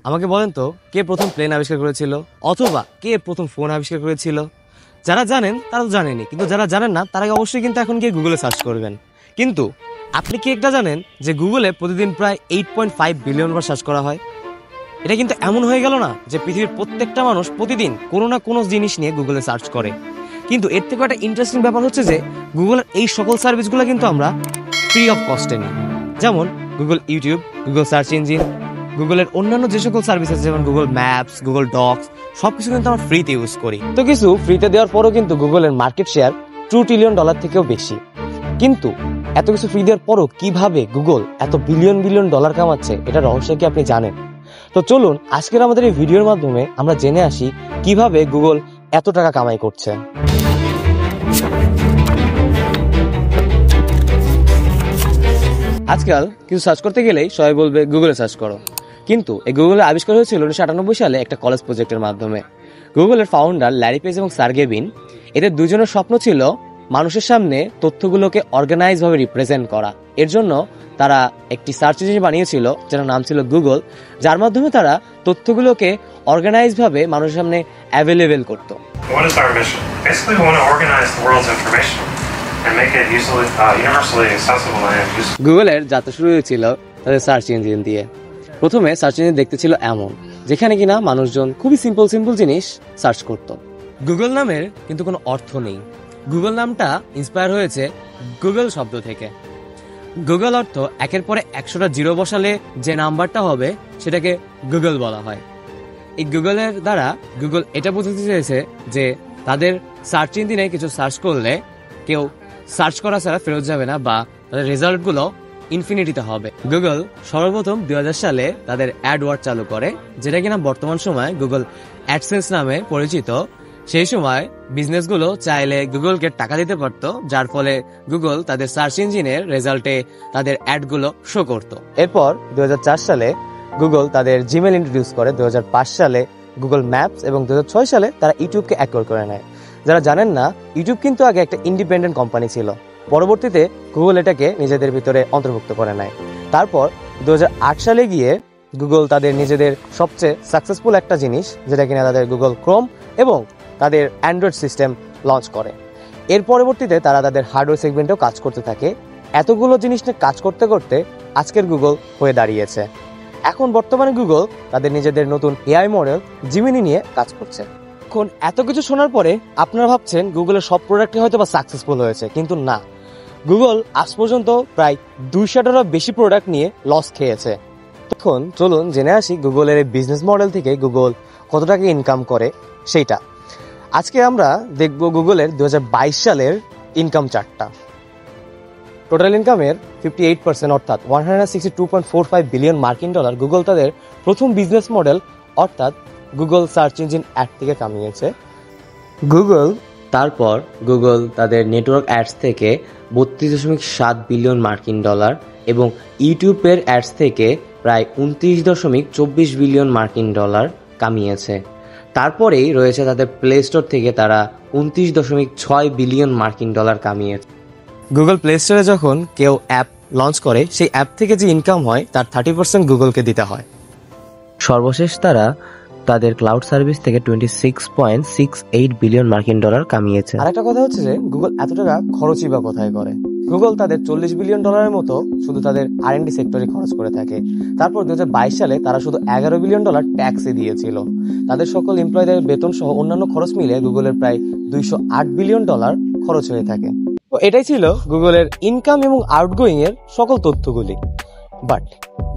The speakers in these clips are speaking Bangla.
আমাকে বলেন তো, কে প্রথম প্লেন আবিষ্কার করেছিল, অথবা কে প্রথম ফোন আবিষ্কার করেছিল? যারা জানেন তারা তো জানেনি, কিন্তু যারা জানেন না তারা অবশ্যই কিন্তু এখন গিয়ে গুগলে সার্চ করবেন। কিন্তু আপনি কি একটা জানেন যে গুগলে প্রতিদিন প্রায় 8.5 বিলিয়ন বার সার্চ করা হয়? এটা কিন্তু এমন হয়ে গেল না যে পৃথিবীর প্রত্যেকটা মানুষ প্রতিদিন কোনো না কোনো জিনিস নিয়ে গুগলে সার্চ করে। কিন্তু এর থেকে একটা ইন্টারেস্টিং ব্যাপার হচ্ছে যে গুগলের এই সকল সার্ভিসগুলো কিন্তু আমরা ফ্রি অফ কস্টে নিই। যেমন Google YouTube, Google search engine, গুগলের অন্যান্য যে সকল সার্ভিস আছে যেমন গুগল ম্যাপস, গুগল ডক্স, সবকিছু কিন্তু আমরা ফ্রিতে ইউজ করি। তো কিছু ফ্রিতে দেওয়ার পরও কিন্তু গুগলের মার্কেট শেয়ার $2 ট্রিলিয়ন থেকেও বেশি। কিন্তু এত কিছু ফ্রি দেওয়ার পরও কিভাবে গুগল এত বিলিয়ন বিলিয়ন ডলার কামাচ্ছে, এটা রহস্য কি আপনি জানেন? তো চলুন আজকের আমাদের এই ভিডিওর মাধ্যমে আমরা জেনে আসি কিভাবে গুগল এত টাকা কামাই করছে। আজকাল কিছু সার্চ করতে গেলেই সবাই বলবে গুগলে সার্চ করো, কিন্তু এই গুগলের আবিষ্কার হয়েছিল 1998 সালে একটা কলেজ প্রজেক্টের মাধ্যমে। গুগলের ফাউন্ডার ল্যারি পেজ এবং সার্গেই ব্রিন, এদের দুজনের স্বপ্ন ছিল মানুষের সামনে তথ্যগুলোকে অর্গানাইজ ভাবে রিপ্রেজেন্ট করা। এর জন্য তারা একটি সার্চ ইঞ্জিন বানিয়েছিল যার নাম ছিল গুগল, যার মাধ্যমে তারা তথ্যগুলোকে অর্গানাইজ ভাবে মানুষের সামনে অ্যাভেলেবেল করতো। What is our mission? Basically, we want to organize the world's information and make it universally accessible and useful. গুগলের যাত্রা শুরু হয়েছিল তাদের সার্চ ইঞ্জিন দিয়ে। প্রথমে সার্চ ইঞ্জিন দেখতে ছিল এমন, যেখানে কিনা মানুষজন খুবই সিম্পল জিনিস সার্চ করত। গুগল নামের কিন্তু কোনো অর্থ নেই। গুগল নামটা ইন্সপায়ার হয়েছে গুগল শব্দ থেকে। গুগল অর্থ একের পরে 100টা জিরো বসালে যে নাম্বারটা হবে সেটাকে গুগল বলা হয়। এই গুগলের দ্বারা গুগল এটা বোঝাতে চেয়েছে যে তাদের সার্চ ইঞ্জিনে কিছু সার্চ করলে কেউ সার্চ করা ছাড়া ফেরত যাবে না, বা তাদের রেজাল্টগুলো ইনফিনিটিতে হবে। গুগল সর্বপ্রথম 2000 সালে তাদের অ্যাডওয়ার্ড চালু করে, যেটা কিনা বর্তমান সময় গুগল অ্যাডসেন্স নামে পরিচিত। সেই সময় বিজনেসগুলো চাইলে গুগলকে টাকা দিতে পারত, যার ফলে গুগল তাদের সার্চ ইঞ্জিনের রেজাল্টে তাদের অ্যাডগুলো শো করত। এরপর 2004 সালে গুগল তাদের জিমেল ইন্ট্রোডিউস করে, 2005 সালে গুগল ম্যাপস, এবং 2006 সালে তারা ইউটিউবকে অ্যাকোয়ার করে নেয়। যারা জানেন না, ইউটিউব কিন্তু আগে একটা ইন্ডিপেন্ডেন্ট কোম্পানি ছিল। পরবর্তীতে গুগল এটাকে নিজেদের ভিতরে অন্তর্ভুক্ত করে নেয়। তারপর 2008 সালে গিয়ে গুগল তাদের নিজেদের সবচেয়ে সাকসেসফুল একটা জিনিস, যেটা কিনা তাদের গুগল ক্রোম এবং তাদের অ্যান্ড্রয়েড সিস্টেম লঞ্চ করে। এর পরবর্তীতে তারা তাদের হার্ডওয়্যার সেগমেন্টেও কাজ করতে থাকে। এতগুলো জিনিস নিয়ে কাজ করতে করতে আজকের গুগল হয়ে দাঁড়িয়েছে। এখন বর্তমানে গুগল তাদের নিজেদের নতুন এআই মডেল জিমিনি নিয়ে কাজ করছে। এখন এত কিছু শোনার পরে আপনারা ভাবছেন গুগলের সব প্রোডাক্টই হয়তো বা সাকসেসফুল হয়েছে, কিন্তু না, গুগল আজ পর্যন্ত প্রায় 200টারও বেশি প্রোডাক্ট নিয়ে লস খেয়েছে। তখন চলুন জেনে আসি গুগলের এই বিজনেস মডেল থেকে গুগল কত টাকা ইনকাম করে সেইটা। আজকে আমরা দেখব গুগলের 2022 সালের ইনকাম চার্টটা। টোটাল ইনকামের 58% অর্থাৎ $162.45 বিলিয়ন মার্কিন ডলার গুগল তাদের প্রথম বিজনেস মডেল অর্থাৎ গুগল সার্চ ইঞ্জিন অ্যাড থেকে কামিয়েছে। তারপর গুগল তাদের নেটওয়ার্ক অ্যাডস থেকে 32.7 বিলিয়ন মার্কিন ডলার এবং ইউটিউবের অ্যাডস থেকে প্রায় 29.24 বিলিয়ন মার্কিন ডলার কামিয়েছে। তারপরেই রয়েছে তাদের প্লে স্টোর থেকে তারা 29.6 বিলিয়ন মার্কিন ডলার কামিয়েছে। গুগল প্লে স্টোরে যখন কেউ অ্যাপ লঞ্চ করে, সেই অ্যাপ থেকে যে ইনকাম হয় তার 30% গুগলকে দিতে হয়। সর্বশেষ তারা তাদের ক্লাউড সার্ভিস থেকে 26.68 বিলিয়ন মার্কিন ডলার কামিয়েছে। আরেকটা কথা হচ্ছে যে গুগল এত টাকা খরচই বা কোথায় করে? গুগল তাদের $40 বিলিয়ন মতো শুধু তাদের R&D সেক্টরে খরচ করে থাকে। তারপর 2022 সালে তারা শুধু $11 বিলিয়ন ট্যাক্সে দিয়েছিল। তাদের সকল এমপ্লয়ীদের বেতন সহ অন্যান্য খরচ মিলে গুগলের প্রায় $208 বিলিয়ন খরচ হয়ে থাকে। তো এটাই ছিল গুগলের ইনকাম এবং আউটগোয়িং এর সকল তথ্যগুলি। বাট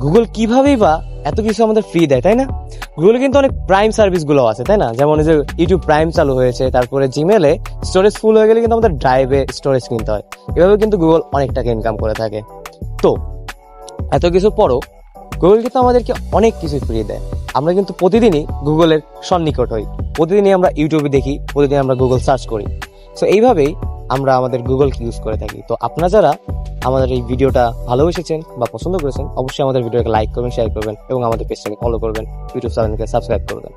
গুগল কিভাবেই বা এত কিছু আমাদের ফ্রি দেয়, তাই না? গুগলে কিন্তু অনেক প্রাইম সার্ভিস গুলো আছে, তাই না? যেমন যে ইউটিউব প্রাইম চালু হয়েছে, তারপরে জিমেলে স্টোরেজ ফুল হয়ে গেলে কিন্তু আমাদের ড্রাইভে স্টোরেজ কিনতে হয়। এভাবে কিন্তু গুগল অনেক টাকা ইনকাম করে থাকে। তো এত কিছু পরও গুগল কিন্তু আমাদেরকে অনেক কিছু ফ্রি দেয়। আমরা কিন্তু প্রতিদিনই গুগলের সন্নিকট হই, প্রতিদিনই আমরা ইউটিউবে দেখি, প্রতিদিন আমরা গুগল সার্চ করি। সো এইভাবেই আমরা আমাদের গুগলকে ইউজ করে থাকি। তো আপনারা যারা আমাদের এই ভিডিওটা ভালোবেসেছেন বা পছন্দ করেছেন, অবশ্যই আমাদের ভিডিওকে লাইক করবেন, শেয়ার করবেন এবং আমাদের পেজটাকে ফলো করবেন, ইউটিউব চ্যানেলকে সাবস্ক্রাইব করবেন।